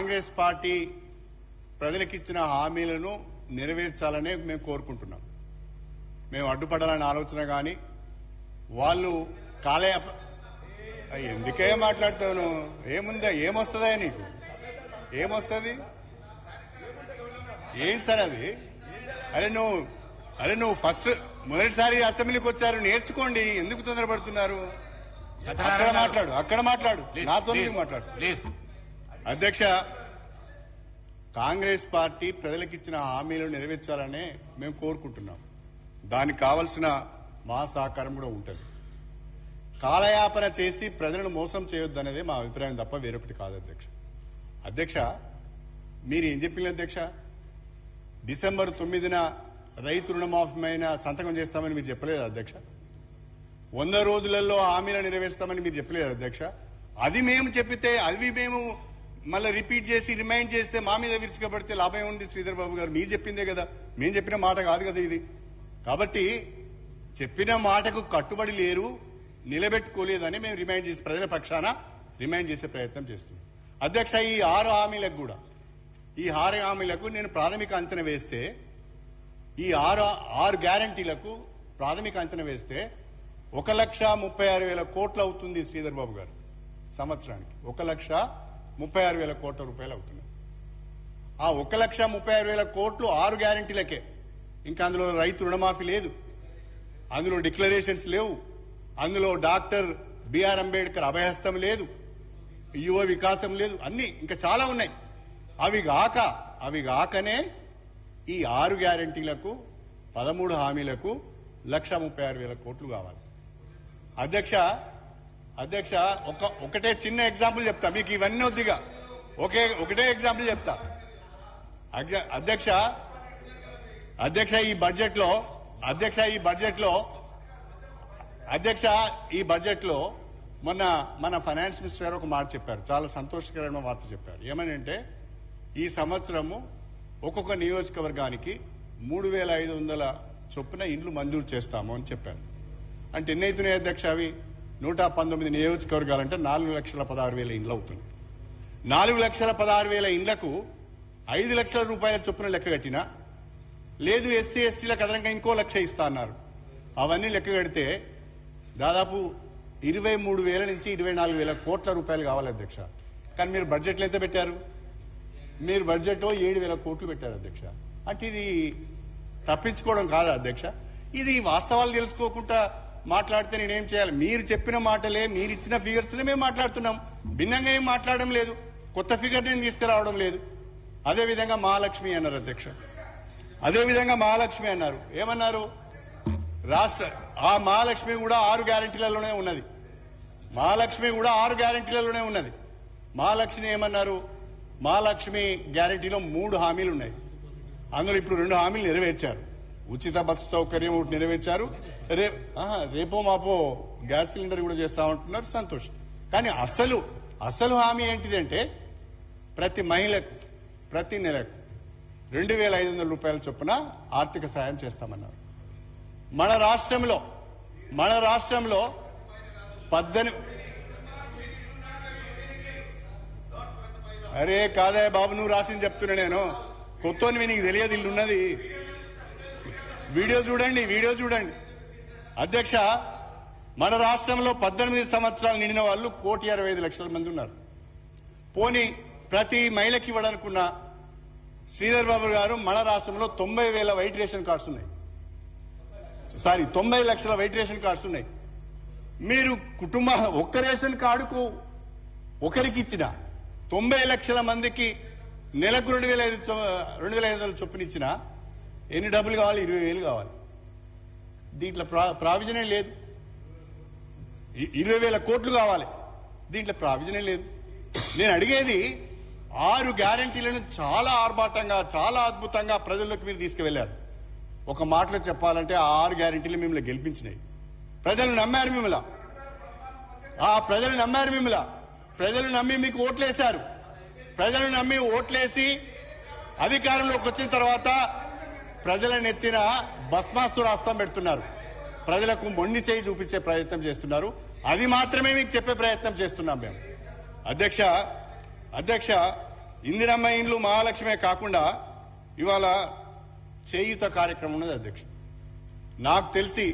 Congress party ప్రజలకు ఇచ్చిన హామీలను నెరవేర్చాలనే మేము కోరుకుంటున్నాం. మేము అడ్డుపడాలనే ఆలోచన కానీ వాళ్ళు ఎందుకే మాట్లాడతావు? ఏముందా? ఏమొస్తుందా నీకు? ఏమొస్తుంది? ఏంటి సార్ అది? నువ్వు ఫస్ట్ మొదటిసారి అసెంబ్లీకి వచ్చారు, నేర్చుకోండి. ఎందుకు తొందరపడుతున్నారు? అక్కడ మాట్లాడు నాతో మాట్లాడు. అధ్యక్ష, కాంగ్రెస్ పార్టీ ప్రజలకు ఇచ్చిన హామీలను నెరవేర్చాలనే మేము కోరుకుంటున్నాం. దానికి కావలసిన మా సహకారం కూడా ఉంటుంది. కాలయాపన చేసి ప్రజలను మోసం చేయొద్దు అనేది మా అభిప్రాయం తప్ప వేరొకటి కాదు. అధ్యక్ష మీరు ఏం చెప్పింది అధ్యక్ష? డిసెంబర్ 9న రైతు రుణమాఫీమైన సంతకం చేస్తామని మీరు చెప్పలేదు అధ్యక్ష. 100 రోజులలో హామీలను నెరవేరుస్తామని మీరు చెప్పలేదు అధ్యక్ష. అది మేము చెప్పితే అది మేము మళ్ళీ రిపీట్ చేసి రిమైండ్ చేస్తే మా మీద విరుచుకబడితే లాభం ఉంది. శ్రీధర్ బాబు గారు మీరు చెప్పిందే కదా, మేము చెప్పిన మాట కాదు కదా ఇది. కాబట్టి చెప్పిన మాటకు కట్టుబడి లేరు, నిలబెట్టుకోలేదని మేము రిమైండ్ చేసి ప్రజల పక్షాన రిమైండ్ చేసే ప్రయత్నం చేస్తున్నాం. అధ్యక్ష, ఈ 6 హామీలకు నేను ప్రాథమిక అంచనా వేస్తే, ఈ 6 గ్యారంటీలకు ప్రాథమిక అంచనా వేస్తే 1,36,000 కోట్లు అవుతుంది శ్రీధర్ బాబు గారు. సంవత్సరానికి 1,36,000 కోట్ల రూపాయలు అవుతున్నాయి. ఆ 1,36,000 కోట్లు 6 గ్యారంటీలకే. ఇంకా అందులో రైతు రుణమాఫీ లేదు, అందులో డిక్లరేషన్స్ లేవు, అందులో డాక్టర్ బిఆర్ అంబేద్కర్ అభయహస్తం లేదు, యువ వికాసం లేదు, అన్ని ఇంకా చాలా ఉన్నాయి. అవి కాకనే ఈ 6 గ్యారంటీలకు 13 హామీలకు 1,36,000 కోట్లు కావాలి. అధ్యక్ష ఒకటే చిన్న ఎగ్జాంపుల్ చెప్తా మీకు, ఇవన్నీ వద్దిగా ఒకటే ఎగ్జాంపుల్ చెప్తా. అధ్యక్ష ఈ బడ్జెట్ లో మొన్న మన ఫైనాన్స్ మినిస్టర్ గారు ఒక మాట చెప్పారు, చాలా సంతోషకరమైన వార్త చెప్పారు. ఏమని అంటే, ఈ సంవత్సరము ఒక్కొక్క నియోజకవర్గానికి 3,500 చొప్పున ఇండ్లు మంజూరు చేస్తాము అని చెప్పారు. అంటే ఎన్ని అవుతున్నాయి అధ్యక్ష? అవి 119 నియోజకవర్గాలంటే 4,16,000 ఇండ్లు అవుతుంది. 4,16,000 ఇండ్లకు 5 లక్షల రూపాయల చొప్పున లెక్క కట్టినా, లేదు ఎస్సీ ఎస్టీలకు అదనంగా ఇంకో 1,00,000 ఇస్తా అన్నారు. అవన్నీ లెక్క కడితే దాదాపు 23,000 నుంచి 24,000 కోట్ల రూపాయలు కావాలి అధ్యక్ష. కానీ మీరు బడ్జెట్లో ఎంత పెట్టారు? మీరు బడ్జెట్ 7,000 కోట్లు పెట్టారు అధ్యక్ష. అంటే ఇది తప్పించుకోవడం కాదా అధ్యక్ష? ఇది వాస్తవాలు తెలుసుకోకుండా మాట్లాడితే నేనేం చేయాలి? మీరు చెప్పిన మాటలే, మీరు ఇచ్చిన ఫిగర్స్నే మేము మాట్లాడుతున్నాం, భిన్నంగా ఏం మాట్లాడడం లేదు, కొత్త ఫిగర్ నేను తీసుకురావడం లేదు. అదేవిధంగా మహాలక్ష్మి అన్నారు అధ్యక్ష, అదేవిధంగా మహాలక్ష్మి అన్నారు. ఏమన్నారు? ఆ మహాలక్ష్మి కూడా 6 గ్యారంటీలలోనే ఉన్నది. మహాలక్ష్మి ఏమన్నారు? మహాలక్ష్మి గ్యారంటీలో 3 హామీలు ఉన్నాయి. అందులో ఇప్పుడు 2 హామీలు నెరవేర్చారు. ఉచిత బస్సు సౌకర్యం ఒకటి నెరవేర్చారు, రేపో మాపో గ్యాస్ సిలిండర్ కూడా చేస్తామంటున్నారు, సంతోషం. కానీ అసలు హామీ ఏంటిదంటే, ప్రతి మహిళకు ప్రతి నెలకు 2,500 రూపాయల చొప్పున ఆర్థిక సాయం చేస్తామన్నారు. మన రాష్ట్రంలో 18 అరే కాదా బాబు, నువ్వు రాసింది చెప్తున్నా నేను, కొత్తవి నీకు తెలియదు, ఇల్లు ఉన్నది. వీడియో చూడండి అధ్యక్ష. మన రాష్ట్రంలో 18 సంవత్సరాలు నిండిన వాళ్ళు 1,65,00,000 మంది ఉన్నారు. పోనీ ప్రతి మహిళకి ఇవ్వడానుకున్న శ్రీధర్ బాబు గారు, మన రాష్ట్రంలో 90,000 వైట్ రేషన్ కార్డ్స్ ఉన్నాయి. 90 లక్షల వైట్ రేషన్ కార్డ్స్ ఉన్నాయి. మీరు ఒక్క రేషన్ కార్డుకు ఒకరికి ఇచ్చిన 90 లక్షల మందికి నెలకు 2,500 చొప్పున ఇచ్చిన ఎన్ని డబ్బులు కావాలి? 20,000 కావాలి. దీంట్లో ప్రావిజనే లేదు. 20,000 కోట్లు కావాలి, దీంట్లో ప్రావిజనే లేదు. నేను అడిగేది, 6 గ్యారంటీలను చాలా ఆర్భాటంగా, చాలా అద్భుతంగా ప్రజల్లోకి మీరు తీసుకువెళ్లారు. ఒక మాటలో చెప్పాలంటే ఆ 6 గ్యారంటీలు మిమ్మల్ని గెలిపించినాయి. ప్రజలు నమ్మారు మిమ్మల్ని. ప్రజలు నమ్మి మీకు ఓట్లేశారు. ప్రజలు నమ్మి ఓట్లేసి అధికారంలోకి వచ్చిన తర్వాత ప్రజల నెత్తిన భస్మాసురాస్త్రం పెడుతున్నారు. ప్రజలకు మొండి చేయి చూపించే ప్రయత్నం చేస్తున్నారు. అది మాత్రమే మీకు చెప్పే ప్రయత్నం చేస్తున్నాం మేము. అధ్యక్ష ఇందిరమ్మ ఇండ్లు మహాలక్ష్మే కాకుండా ఇవాళ చేయూత కార్యక్రమం ఉన్నది అధ్యక్ష. నాకు తెలిసి